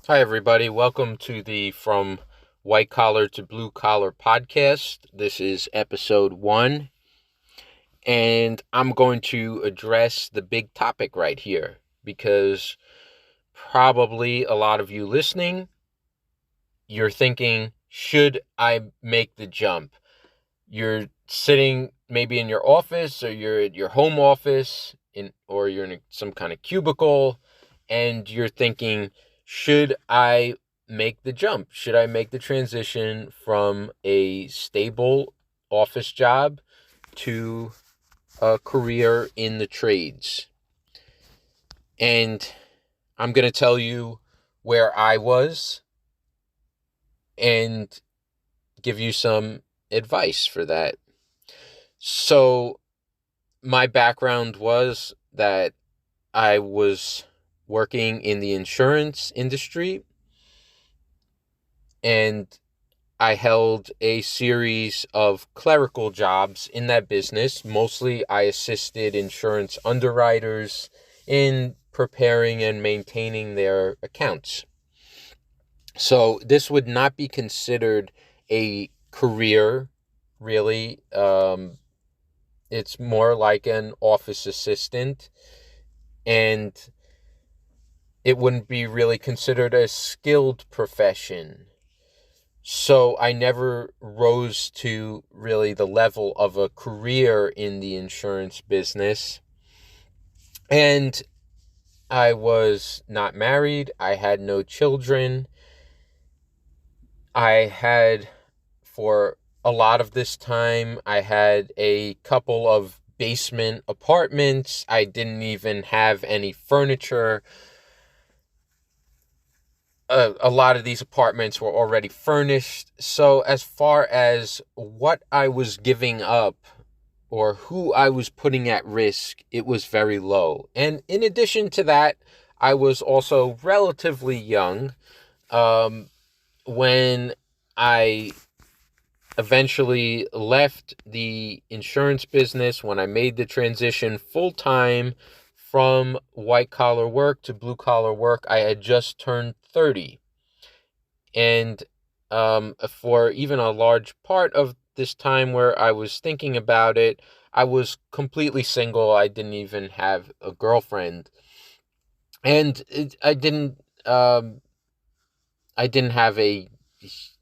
Hi, everybody. Welcome to the From White Collar to Blue Collar podcast. This is episode 1, and I'm going to address the big topic right here because probably a lot of you listening, you're thinking, should I make the jump? You're sitting maybe in your office or you're at your home office or you're in some kind of cubicle and you're thinking, should I make the jump? Should I make the transition from a stable office job to a career in the trades? And I'm going to tell you where I was and give you some advice for that. So, my background was that I was working in the insurance industry and I held a series of clerical jobs in that business. Mostly, I assisted insurance underwriters in preparing and maintaining their accounts. So, this would not be considered a career, really. It's more like an office assistant, and it wouldn't be really considered a skilled profession. So I never rose to really the level of a career in the insurance business. And I was not married. I had no children. I had, for a lot of this time, I had a couple of basement apartments. I didn't even have any furniture. A lot of these apartments were already furnished. So, as far as what I was giving up or who I was putting at risk, it was very low. And in addition to that, I was also relatively young when I eventually left the insurance business, when I made the transition full time from white collar work to blue collar work. I had just turned 30. And for even a large part of this time where I was thinking about it, I was completely single. I didn't even have a girlfriend. And um, I didn't have a,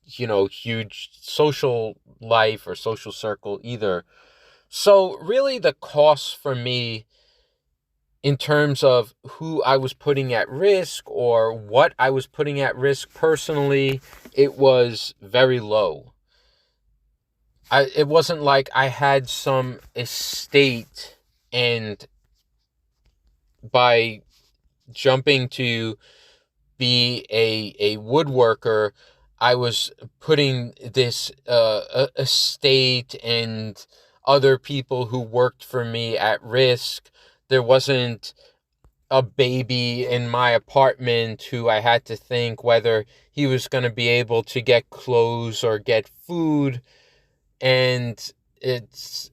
huge social life or social circle either. So really the cost for me in terms of who I was putting at risk or what I was putting at risk personally, it was very low. It wasn't like I had some estate and by jumping to be a woodworker, I was putting this estate and other people who worked for me at risk. There wasn't a baby in my apartment who I had to think whether he was going to be able to get clothes or get food. And it's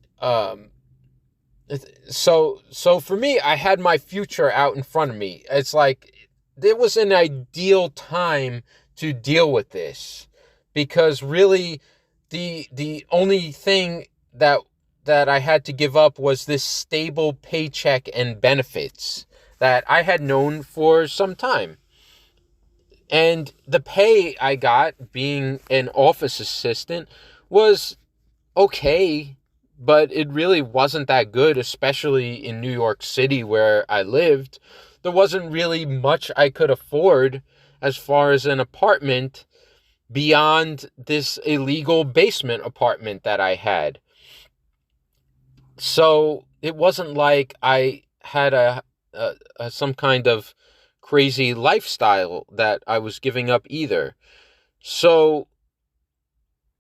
so for me, I had my future out in front of me. It's like there was an ideal time to deal with this, because really the only thing that I had to give up was this stable paycheck and benefits that I had known for some time. And the pay I got being an office assistant was okay, but it really wasn't that good, especially in New York City where I lived. There wasn't really much I could afford as far as an apartment beyond this illegal basement apartment that I had. So it wasn't like I had some kind of crazy lifestyle that I was giving up either. So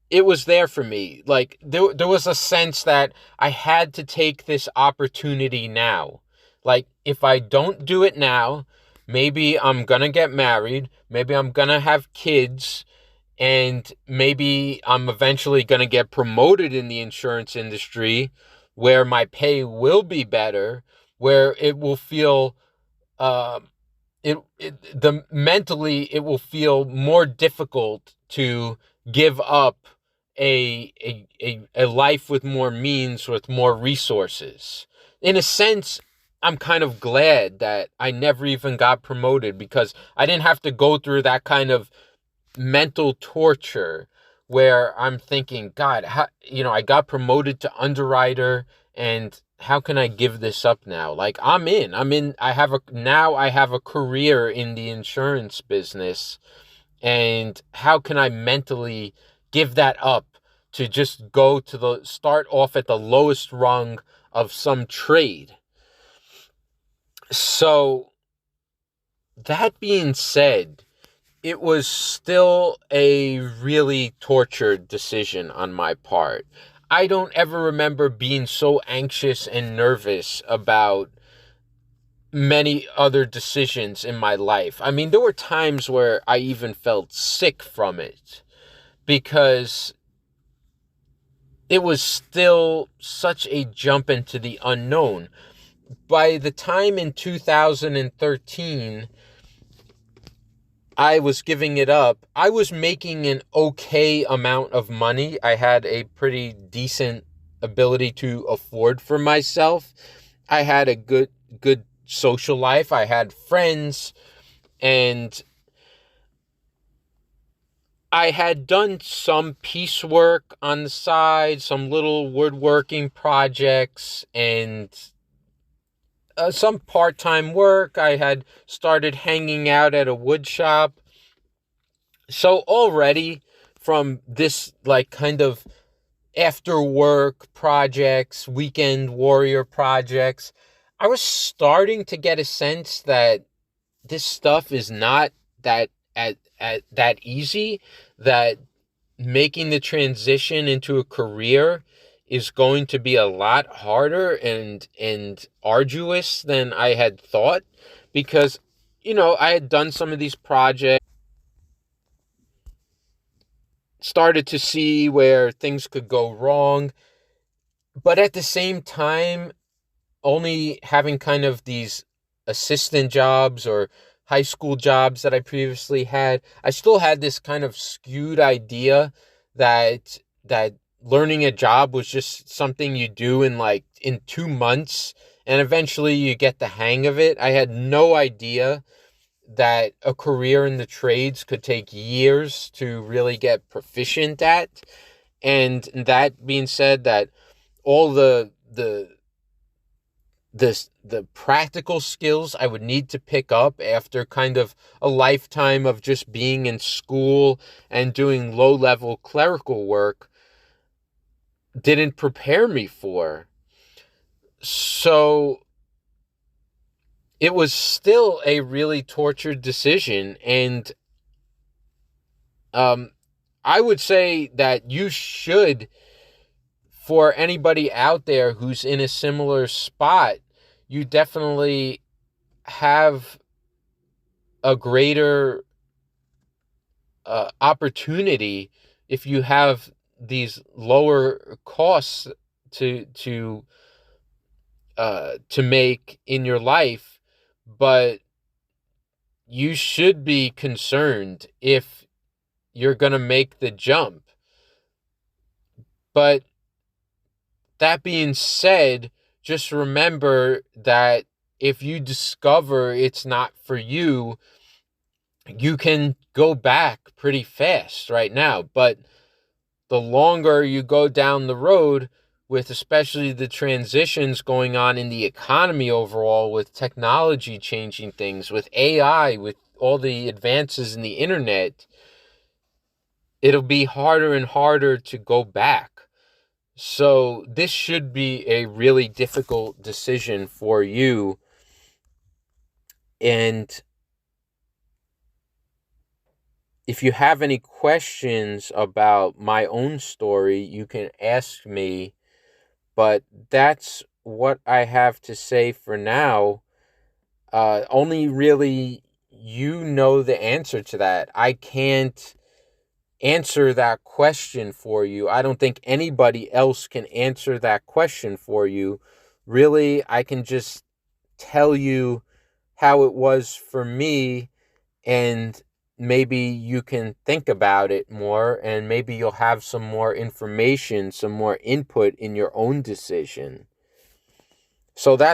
it was there for me. Like there was a sense that I had to take this opportunity now. Like if I don't do it now, maybe I'm going to get married, maybe I'm going to have kids, and maybe I'm eventually going to get promoted in the insurance industry where my pay will be better, where it will feel uh, the mentally it will feel more difficult to give up a life with more means, with more resources. In a sense, I'm kind of glad that I never even got promoted, because I didn't have to go through that kind of mental torture where I'm thinking, God, how, I got promoted to underwriter, and how can I give this up now? Like, I have a career in the insurance business, and how can I mentally give that up to just go to start off at the lowest rung of some trade? So, that being said, it was still a really tortured decision on my part. I don't ever remember being so anxious and nervous about many other decisions in my life. I mean, there were times where I even felt sick from it, because it was still such a jump into the unknown. By the time in 2013 I was giving it up, I was making an okay amount of money. I had a pretty decent ability to afford for myself. I had a good social life. I had friends, and I had done some piecework on the side, some little woodworking projects, and some part-time work. I had started hanging out at a wood shop. So already, from this like kind of after work projects, weekend warrior projects, I was starting to get a sense that this stuff is not that easy, that making the transition into a career is going to be a lot harder and arduous than I had thought, because I had done some of these projects, started to see where things could go wrong, but at the same time, only having kind of these assistant jobs or high school jobs that I previously had, I still had this kind of skewed idea that learning a job was just something you do in 2 months, and eventually you get the hang of it. I had no idea that a career in the trades could take years to really get proficient at. And that being said, that all the practical skills I would need to pick up after kind of a lifetime of just being in school and doing low-level clerical work didn't prepare me for. So it was still a really tortured decision, and I would say that you should, for anybody out there who's in a similar spot, you definitely have a greater opportunity if you have these lower costs to make in your life. But you should be concerned if you're going to make the jump. But that being said, just remember that if you discover it's not for you, you can go back pretty fast right now. But the longer you go down the road, with especially the transitions going on in the economy overall, with technology changing things, with AI, with all the advances in the internet, it'll be harder and harder to go back. So this should be a really difficult decision for you. And if you have any questions about my own story, you can ask me. But that's what I have to say for now. Only really you know the answer to that. I can't answer that question for you. I don't think anybody else can answer that question for you. Really, I can just tell you how it was for me, and maybe you can think about it more, and maybe you'll have some more information, some more input in your own decision. So that's